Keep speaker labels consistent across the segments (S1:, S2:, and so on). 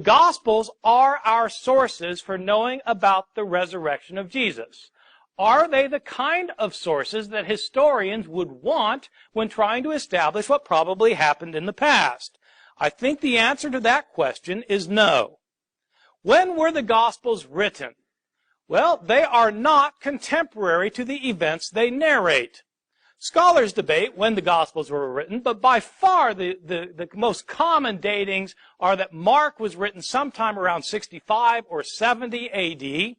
S1: The Gospels are our sources for knowing about the resurrection of Jesus. Are they the kind of sources that historians would want when trying to establish what probably happened in the past? I think the answer to that question is no. When were the Gospels written? Well, they are not contemporary to the events they narrate. Scholars debate when the Gospels were written, but by far the most common datings are that Mark was written sometime around 65 or 70 A.D.,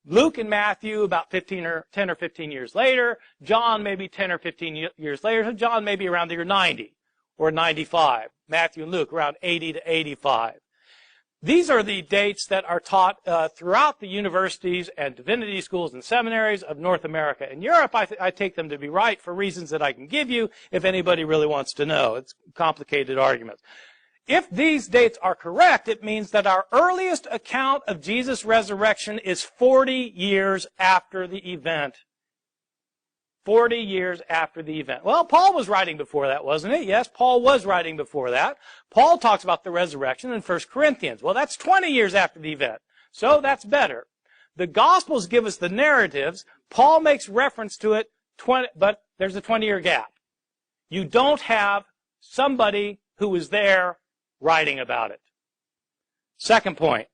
S1: Luke and Matthew about 10 or 15 years later, John maybe 10 or 15 years later, so John maybe around the year 90 or 95, Matthew and Luke around 80 to 85. These are the dates that are taught throughout the universities and divinity schools and seminaries of North America and Europe. I take them to be right for reasons that I can give you if anybody really wants to know. It's complicated arguments. If these dates are correct, it means that our earliest account of Jesus' resurrection is 40 years after the event. 40 years after the event. Well, Paul was writing before that, wasn't it? Yes, Paul was writing before that. Paul talks about the resurrection in 1 Corinthians. Well, that's 20 years after the event. So that's better. The Gospels give us the narratives. Paul makes reference to it, but there's a 20-year gap. You don't have somebody who was there writing about it. Second point.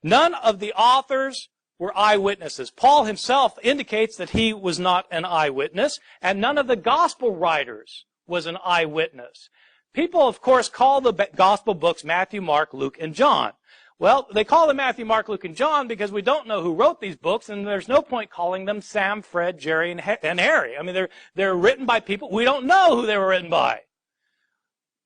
S1: None of the authors were eyewitnesses. Paul himself indicates that he was not an eyewitness, and none of the gospel writers was an eyewitness. People, of course, call the gospel books Matthew, Mark, Luke, and John. Well, they call them Matthew, Mark, Luke, and John because we don't know who wrote these books, and there's no point calling them Sam, Fred, Jerry, and Harry. I mean, they're written by people. We don't know who they were written by.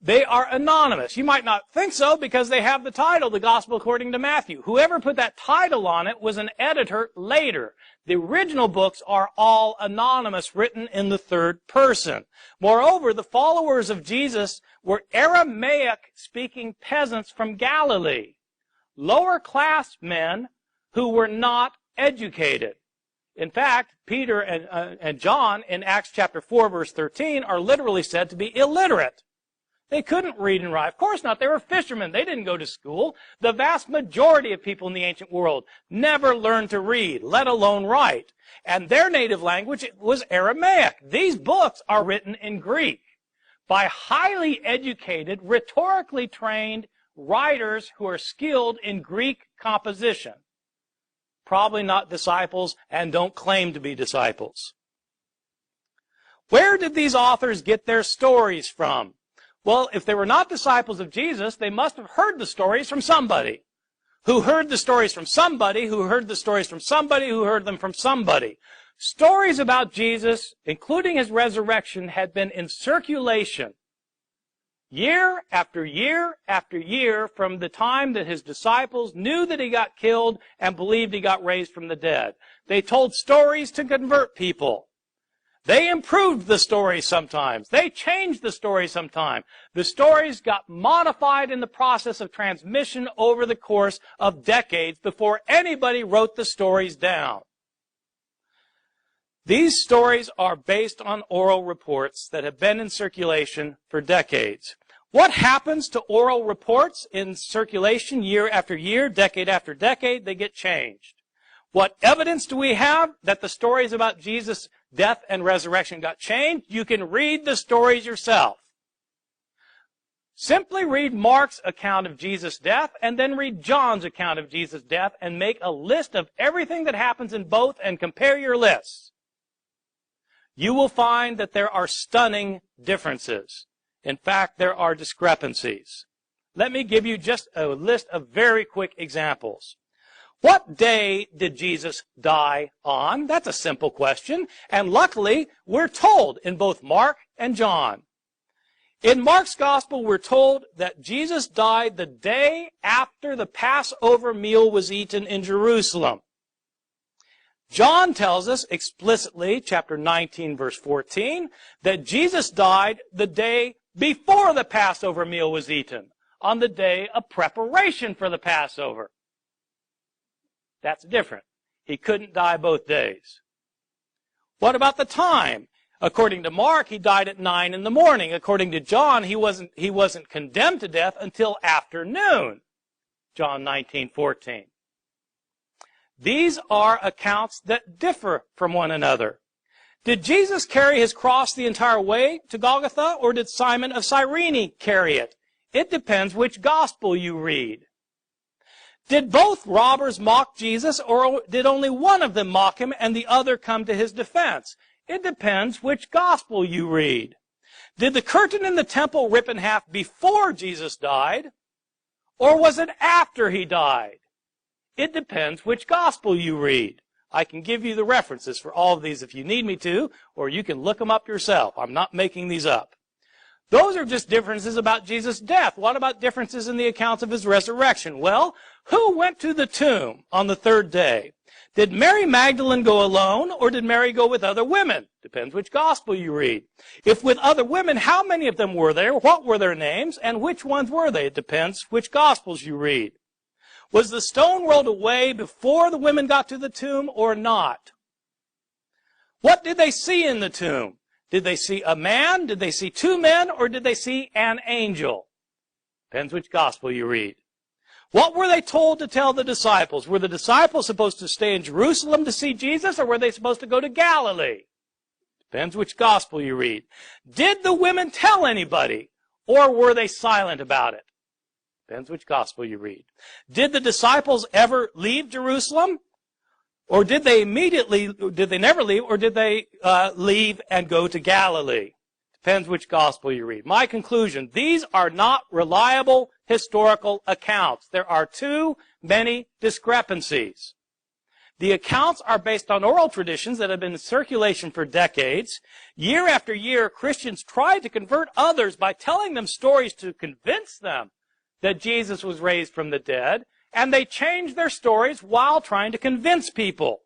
S1: They are anonymous. You might not think so because they have the title, The Gospel According to Matthew. Whoever put that title on it was an editor later. The original books are all anonymous, written in the third person. Moreover, the followers of Jesus were Aramaic-speaking peasants from Galilee, lower-class men who were not educated. In fact, Peter and John in Acts chapter 4, verse 13, are literally said to be illiterate. They couldn't read and write. Of course not. They were fishermen. They didn't go to school. The vast majority of people in the ancient world never learned to read, let alone write. And their native language was Aramaic. These books are written in Greek by highly educated, rhetorically trained writers who are skilled in Greek composition. Probably not disciples and don't claim to be disciples. Where did these authors get their stories from? Well, if they were not disciples of Jesus, they must have heard the stories from somebody, who heard the stories from somebody, who heard the stories from somebody, who heard them from somebody. Stories about Jesus, including his resurrection, had been in circulation year after year after year from the time that his disciples knew that he got killed and believed he got raised from the dead. They told stories to convert people. They improved the story sometimes. They changed the story sometimes. The stories got modified in the process of transmission over the course of decades before anybody wrote the stories down. These stories are based on oral reports that have been in circulation for decades. What happens to oral reports in circulation year after year, decade after decade? They get changed. What evidence do we have that the stories about Jesus' death and resurrection got changed? You can read the stories yourself. Simply read Mark's account of Jesus' death and then read John's account of Jesus' death and make a list of everything that happens in both and compare your lists. You will find that there are stunning differences. In fact, there are discrepancies. Let me give you just a list of very quick examples. What day did Jesus die on? That's a simple question. And luckily, we're told in both Mark and John. In Mark's gospel, we're told that Jesus died the day after the Passover meal was eaten in Jerusalem. John tells us explicitly, chapter 19, verse 14, that Jesus died the day before the Passover meal was eaten, on the day of preparation for the Passover. That's different. He couldn't die both days. What about the time? According to Mark, he died at 9 in the morning. According to John, he wasn't condemned to death until afternoon. John 19:14. These are accounts that differ from one another. Did Jesus carry his cross the entire way to Golgotha, or did Simon of Cyrene carry it? It depends which gospel you read. Did both robbers mock Jesus, or did only one of them mock him and the other come to his defense? It depends which gospel you read. Did the curtain in the temple rip in half before Jesus died, or was it after he died? It depends which gospel you read. I can give you the references for all of these if you need me to, or you can look them up yourself. I'm not making these up. Those are just differences about Jesus' death. What about differences in the accounts of his resurrection? Well, who went to the tomb on the third day? Did Mary Magdalene go alone, or did Mary go with other women? Depends which gospel you read. If with other women, how many of them were there? What were their names? And which ones were they? It depends which gospels you read. Was the stone rolled away before the women got to the tomb or not? What did they see in the tomb? Did they see a man? Did they see two men? Or did they see an angel? Depends which gospel you read. What were they told to tell the disciples? Were the disciples supposed to stay in Jerusalem to see Jesus, or were they supposed to go to Galilee? Depends which gospel you read. Did the women tell anybody, or were they silent about it? Depends which gospel you read. Did the disciples ever leave Jerusalem? Or did they never leave, or did they leave and go to Galilee? Depends which gospel you read. My conclusion, these are not reliable historical accounts. There are too many discrepancies. The accounts are based on oral traditions that have been in circulation for decades. Year after year, Christians tried to convert others by telling them stories to convince them that Jesus was raised from the dead, and they changed their stories while trying to convince people.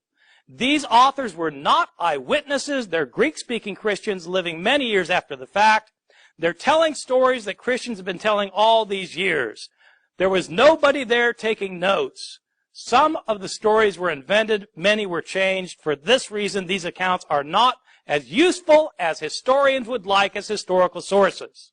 S1: These authors were not eyewitnesses. They're Greek-speaking Christians living many years after the fact. They're telling stories that Christians have been telling all these years. There was nobody there taking notes. Some of the stories were invented. Many were changed. For this reason, these accounts are not as useful as historians would like as historical sources.